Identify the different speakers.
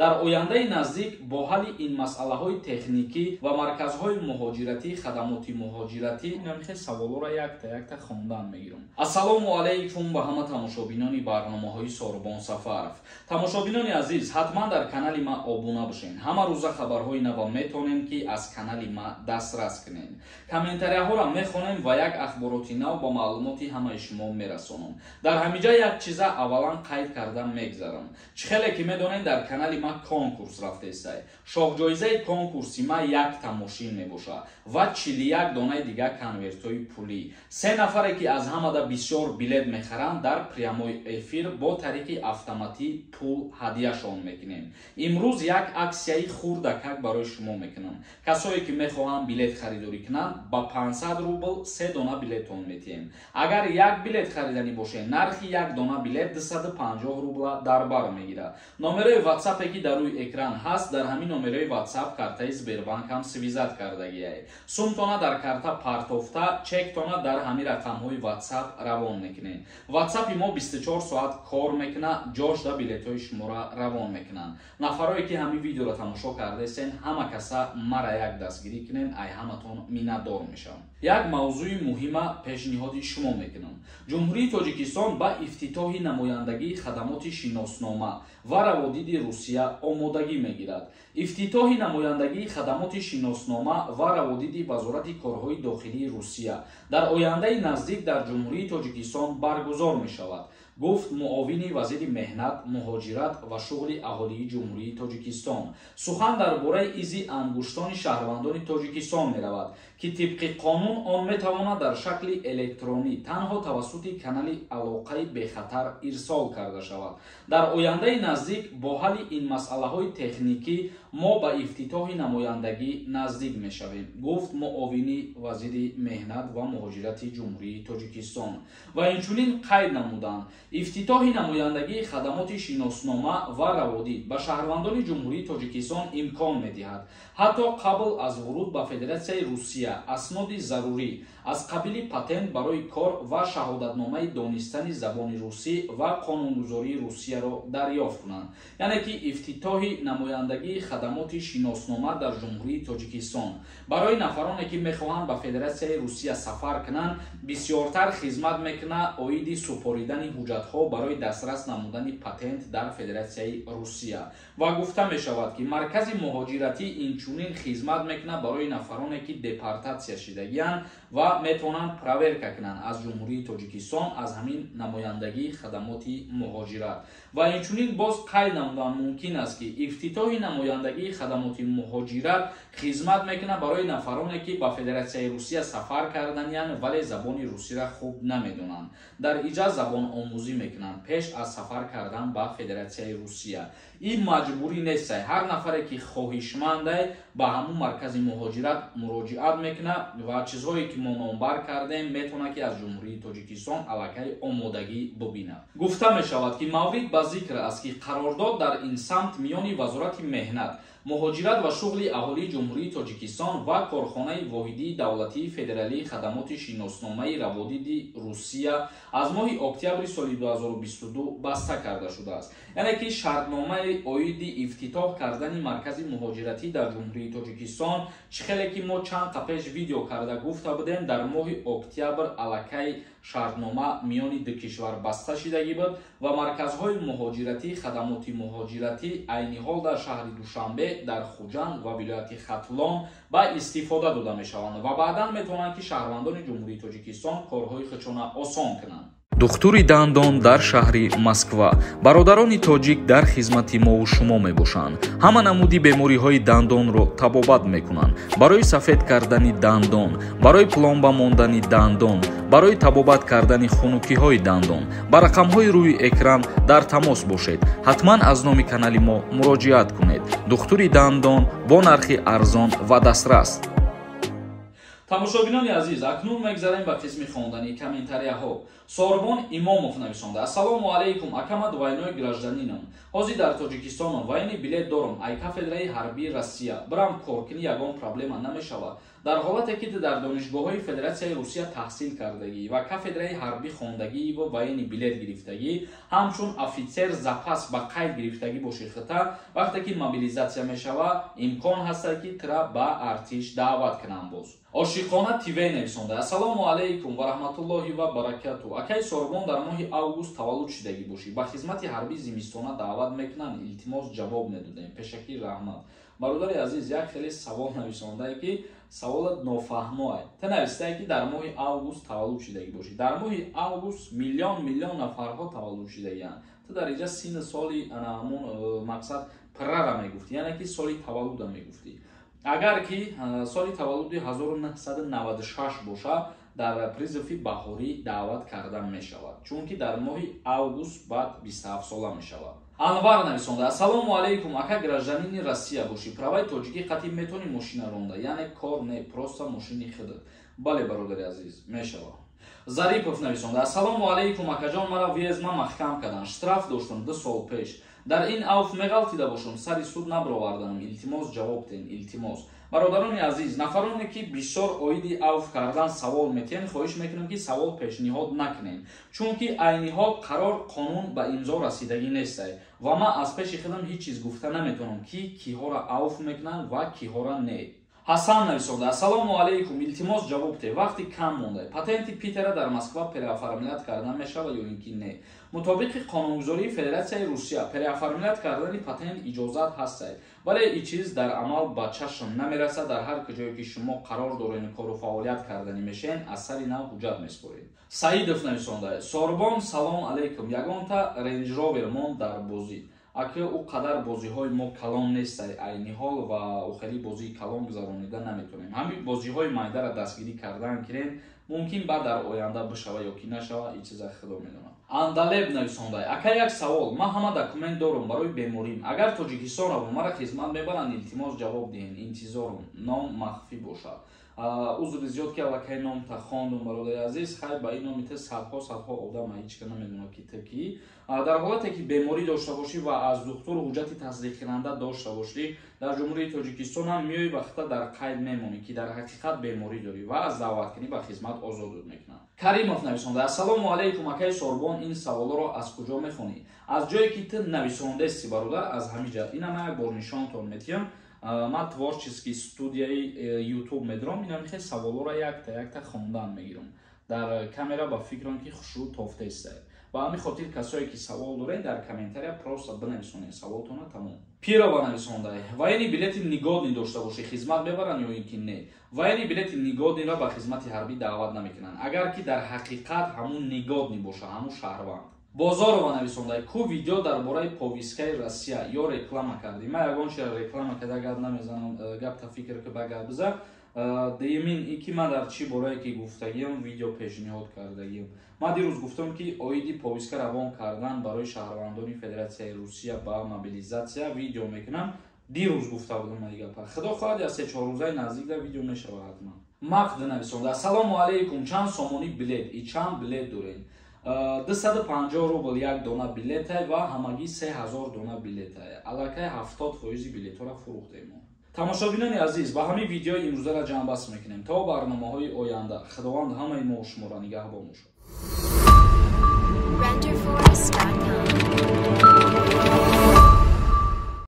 Speaker 1: дар ояндаи наздик бо ҳалли ин масъалаҳои техникӣ ва марказҳои муҳоҷиратӣ хадамоти муҳоҷиратӣ саволҳоро якта хондан мегирам. Ассалому алайкум ба ҳама тамошобинони барномаҳои Сорбон Сафаров. Тамошобинони азиз, ҳатман дар канали ма обуна бошен. Ҳама рӯза хабарҳои нав метонем ки аз канали ма дастрас кунем. Комментарияҳоро мехонем ва як ахбороти нав ба маълумоти ҳамаи шумо мерасонам. Дар ҳамиҷа як чиза аввалан қайд карда мегзарам. Чӣ хеле ки медонем дар канали ма конкурс рафтестай. Шоҳҷоизаи конкурси ма якта мошин мебошад ва 41 донаи дига конвертҳои пулӣ. 3 нафаре ки аз ҳамада бисёр билет мехаранд дар прямои эфир бо тариқи автоматӣ пул ҳадияшон мекунем. Имрӯз як аксияи хурдакак барои шумо мекунам. Касое ки мехоҳанд билет харидорӣ кунанд ба 500 рубл 3 дона билетон метиҳем. Агар як билет хариданӣ бошед, нархи як дона билет 250 рубла дар бар мегирад. Номерои WhatsApp ки дар рӯи экран ҳаст, дар ҳамин номерои WhatsApp картаи Сбербанкам свизат кардагиай. Сумтона дар карта партофта, чектона дар ҳамин рақамҳои WhatsApp равон мекунем. WhatsApp мо 24 соат кор мекунад, ҷошда билетҳои шуморо равон мекунанд. Нафарое ки ҳамин видеоро тамошо кардесен, ҳама каса мара як дастгирӣ кунен, ай ҳаматон миннатдор мешавам. Як мавзӯи муҳима пешниҳоди шумо мекунам. Ҷумҳурии Тоҷикистон ба ифтитоҳи намояндагии хадамоти шиноснома ва раводиди Русия омодагӣ мегирад. Ифтитоҳи намояндагии хадамоти шиноснома ва раводиди Вазорати корҳои дохилии Русия дар ояндаи наздик дар Ҷумҳурии Тоҷикистон баргузор мешавад, гуфт муовини вазири меҳнат, муҳоҷират ва шуғли аҳолии Ҷумҳурии Тоҷикистон. Сухан дар бораи изи ангуштони шаҳрвандони Тоҷикистон меравад ки тибқи қонун он метавонад дар шакли электронӣ танҳо тавассути канали алоқаи бехатар ирсол карда шавад. Дар ояндаи наздик бо ҳалли ин масъалаҳои техникӣ мо ба ифтитоҳи намояндагӣ наздик мешавем, гуфт муовини вазири меҳнат ва муҳоҷирати Ҷумҳурии Тоҷикистон. Ва инчунин қайд намуданд, ифтитоҳи намояндагии хадамоти шиноснома ва раводид ба шаҳрвандони Ҷумҳурии Тоҷикистон имкон медиҳад ҳатто қабл аз вуруд ба Федератсияи Русия асноди зарурӣ аз қабили патент барои кор ва шаҳодатномаи донистани забони русӣ ва қонунгузории Русияро дарёфт кунанд. Яъне ки ифтитоҳи намояндагии хадамоти шиноснома дар Ҷумҳурии Тоҷикистон барои нафароне ки мехоҳанд ба Федератсияи Русия сафар кунанд бисёртар хизмат мекунад оиди супоридани ҳуҷҷатҳо барои дастрас намудани патент дар Федератсияи Русия. Ва гуфта мешавад ки маркази муҳоҷиратӣ инчунин хизмат мекунад барои нафароне ки депортатсия шудагиянд ва метавонанд проверка кунанд аз Ҷумҳурии Тоҷикистон аз ҳамин намояндагии хадамоти муҳоҷират. Ва инчунин боз қайд намудан мумкин аст ки ифтитоҳи намояндагии хадамоти муҳоҷират хизмат мекунад барои нафароне ки ба Федератсияи Русия сафар карданиянд вале забони русиро хуб намедонанд. Дар иҷа забон омӯзӣ мекунанд пеш аз сафар кардан ба Федератсияи Русия. ин маҷбурӣ нестай. Ҳар нафаре ки хоҳишмандай ба ҳамун маркази муҳоҷират муроҷиат мекунад ва чизҳое ки мо номбар кардем метавонад ки аз Ҷумҳурии Тоҷикистон аллакай омодагӣ бубинад. Гуфта мешавад ки маврид ба зикр аст ки қарордод дар ин самт миёни Вазорати меҳнат, муҳоҷират ва шуғли аҳолии Ҷумҳурии Тоҷикистон ва корхонаи воҳидии давлатии федералии хадамоти шиносномаи раводиди Русия аз моҳи октябри соли 2022 баста карда шудааст. яъне ки шартномаи оиди ифтитоҳ кардани маркази муҳоҷиратӣ дар Ҷумҳурии Тоҷикистон чӣ хеле ки мо чанд қапеш видео карда гуфта будем, дар моҳи октябр аллакай шартнома миёни ду кишвар баста шудагӣ буд ва марказҳои муҳоҷиратӣ хадамоти муҳоҷиратӣ айни ҳол дар шаҳри Душанбе, дар Хуҷанд ва вилояти Хатлон ба истифода дода мешаванд ва баъдан метавонанд ки шаҳрвандони Ҷумҳурии Тоҷикистон корҳои худшона осон кунанд.
Speaker 2: духтури дандон дар шаҳри Москва. Бародарони тоҷик дар хизмати мову шумо мебошанд. Ҳама намуди бемориҳои дандонро табобат мекунанд. Барои сафед кардани дандон, барои пломба мондани дандон, барои табобат кардани хунукиҳои дандон, ба рақамҳои рӯи экран дар тамос бошед. ҳатман аз номи канали мо муроҷиат кунед. духтури дандон бо нархи арзон ва дастрас.
Speaker 1: тамошобинони азиз, акнун мегзарем ба қисми хондани комментарияҳо. Сорбон Имомов нависонда: Ассалому алейкум, акамад вайнои гражданинам. Ҳозир дар Тоҷикистонам вайни билет дорам, ай кафедраи ҳарбии Россия. Бирам коркунӣ ягон проблема намешавад. Дар ҳолате ки дар донишгоҳҳои Федератсияи Русия таҳсил кардагӣ ва кафедраи ҳарбӣ хондагӣ ва вайни билет гирифтагӣ, ҳамчун офитсер запас ба қайд гирифтагӣ боши хита, вақте ки мобилизатсия мешава, имкон ҳастад ки тира ба артиш даъват кунам боз. Ошиқона ТВ нависонда: Ассалому алейкум ва раҳматуллоҳи ва баракату. Акай Сорбон дар моҳи август таваллуд шидагӣ бошӣ. Ба хизмати ҳарбӣ зимистона даъват мекунанд. Илтимос ҷавоб медодем. Пешакӣ раҳмат. Бародари азиз, як хеле савол нависондае ки саволат нофаҳмоае. Та навистае ки дар моҳи август таваллуд шидагӣ бошӣ. Дар моҳи август миллион нафарҳо таваллуд шидагиянд. Та дар инҷа синни соли ҳамон мақсад пиррара мегуфтӣ, яъне ки соли таваллуда мегуфтӣ. Агар ки соли таваллуди 1996 боша, дар призифи баҳорӣ даъват карда мешавад, чунки дар моҳи август баъд 27 сола мешавад. Анвар нависонда: Ассалому алейкум, ака гражданини Россия бошӣ, праваи тоҷикӣ қатъи метавонӣ мошина ронда, яъне кор не, просто мошини худат. Бале бародари азиз, мешавад. Зарипов нависонда: Ассалому алейкум, акаҷон, мара виезма маҳкам карданд, штраф доштам 2 сол пеш. Дар ин авф меғалтида бошам, сари суд наброварданам. Илтимос ҷавоб тен, илтимос. Бародарони азиз, нафароне ки бисёр оиди авф кардан савол метиҳен, хоҳиш мекунам ки савол пешниҳод накунем, чунки айни ҳол қарор қонун ба имзо расидагӣ нестай ва ман аз пеши худам ҳеҷ чиз гуфта наметавонам ки киҳора авф мекунанд ва киҳора не. Ҳасан нависонда: Ассалому алейкум, илтимос ҷавоб те, вақти кам монда. Патенти Питера дар Москва переоформлят кардан мешавад ё ин ки не? Мутобиқи қонунгузории Федератсияи Русия переоформлят кардани патент иҷозат ҳастад, вале ин чиз дар амал ба чашм намерасад. Дар ҳар куҷое ки шумо қарор доред кору фаъолият карданӣ мешавед, аз сари нав ҳуҷҷат меспоред. Саидов нависонда: Сорбон салом алейкум, ягонта Range Rover мон дар бозӣ. Ака у қадар бозиҳои мо калон нестай айни ҳол ва охири бозии калон гузаронида наметавонем. Ҳамин бозиҳои майдара дастгирӣ кардан кирем, мумкин баъд дар оянда бишава ё ки нашава, ин чиза худо медонад. Андалеб нависонда: Ака як савол, ман ҳама документ дорам барои беморим. Агар Тоҷикистон равам, мара хизмат мебаранд, илтимос ҷавоб диҳед. Интизорам, ном махфӣ бошад. Узри зиёд ки аллакай номта хондум бародари азиз, хай ба ин номите садҳо одам ҳеҷ кана медонад ки таки дар ҳолате ки беморӣ дошта бошӣ ва аз духтур ҳуҷҷати тасдиқкунанда дошта бошӣ, дар ҷумҳурии Тоҷикистон ҳам меоӣ ва хата дар қайд мемонӣ ки дар ҳақиқат беморӣ дорӣ ва аз даъваткунӣ ба хизмат озодут мекунанд. Каримов нависонда: Ассалому алейкум, акай Сорбон, ин саволро аз куҷо мехонӣ? Аз ҷое ки ту нависондасти бародар, аз ҳамиҷа. Ина ман як бор нишонтон метиҳам. Ман творчески студияи YouTube медорам, ина мехоҳ саволоро якта хондан мегирам. Дар камера ба фикрам ки хушрӯ тофта истаед. Ба ҳамин хотир касое ки савол доред, дар комментария просто бинависонед саволтона тамом. Пирова нависонда: вайни билети нигодни дошта бошӣ, хизмат мебаранд ё ин ки не? Вайни билети нигодниро ба хизмати ҳарбӣ даъват намекунанд, агар ки дар ҳақиқат ҳамун нигодни боша, ҳамун шаҳрванд. Бозорова нависонда: ку видео дар бораи повисткаи Россия ё реклама кардӣ. Ман ягон чиро реклама карда гап намезанам, гапта фикр ки ба гап биза. Деюмин ин ки ман дар чӣ борае ки гуфтагиам видео пешниҳод кардагиам. Ман дирӯз гуфтам ки оиди повистка равон кардан барои шаҳрвандони Федератсияи Русия ба мобилизатсия видео мекунам. Дирӯз гуфта будам ин гапа. Худо хоҳад аз 3-4 рӯзаи наздикда видео мешавад ҳатман. Мақд нависонда: Ассалому алейкум, чанд сомонӣ билет? И чанд билет доред? 250 рубл як дона билетае ва ҳамагӣ 3000 дона билетае. Аллакай 70% билетҳоро фурӯхтем. тамошобинони азиз, ба ҳамин видеои имрӯзаро ҷамъбаст мекунем то барномаҳои оянда. Худованд ҳамаи мо шуморо нигаҳбон бошад.